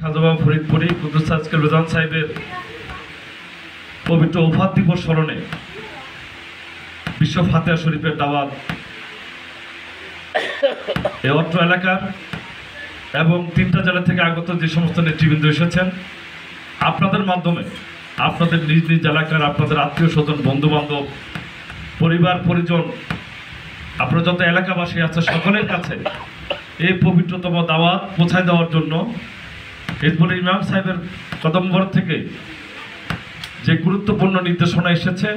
খাজাবাবা ফরিদপুরি কুদ্দুস আজকের রোজান সাহেবের পবিত্র ওফাত দিবস স্মরণে বিশ্ব ফাতিহা শরীফের দাওয়াত এই অত্র এলাকার এবং 3টা জেলা থেকে আগত যে সমস্ত নেতৃবৃন্দ এসেছেন, আপনাদের মাধ্যমে আপনাদের নিজ নিজ এলাকার আপনাদের আত্মীয় স্বজন, বন্ধু বান্ধব, পরিবার পরিজন, আপনারা যত এলাকাবাসী আছে সকলের কাছে এই পবিত্রতম দাওয়াত পৌঁছায় দেওয়ার জন্য হিজবুল ইমাম সাহেবের কদমঘর থেকে যে গুরুত্বপূর্ণ নির্দেশনা এসেছে,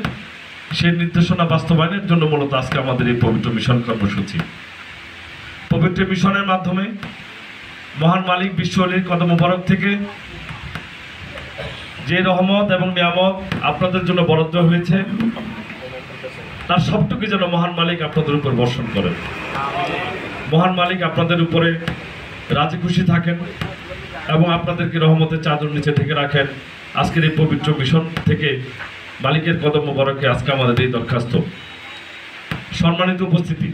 সেই নির্দেশনা বাস্তবায়নের জন্য মূলত আজকে আমাদের এই পবিত্র মিশন কর্মসূচি। পবিত্র মিশনের মাধ্যমে মহান মালিক বিশ্ব আলীর কদম মোবারক থেকে যে রহমত এবং নিয়ামত আপনাদের জন্য বরাদ্দ হয়েছে, তার সবটুকু যেন মহান মালিক আপনাদের উপর বর্ষণ করেন। মহান মালিক আপনাদের উপরে রাজি খুশি থাকেন এবং আপনাদেরকে রহমতের চাদর নিচে থেকে রাখেন। আজকের এই পবিত্র মিশন থেকে মালিকের কদম মোবারকে আজকে আমাদের এই দরখাস্ত। সম্মানিত উপস্থিতি,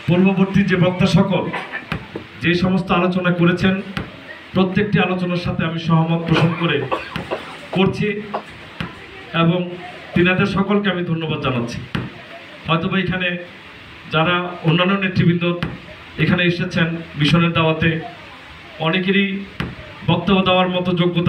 পূর্ববর্তী যে বক্তা সকল যে সমস্ত আলোচনা করেছেন, প্রত্যেকটি আলোচনার সাথে আমি সহমত পোষণ করছি এবং তিনাদের সকলকে আমি ধন্যবাদ জানাচ্ছি। হয়তোবা এখানে যারা অন্যান্য নেতৃবৃন্দ এখানে এসেছেন মিশনের দাওয়াতে, অনেকেরই বক্তব্য দেওয়ার মতো যোগ্যতা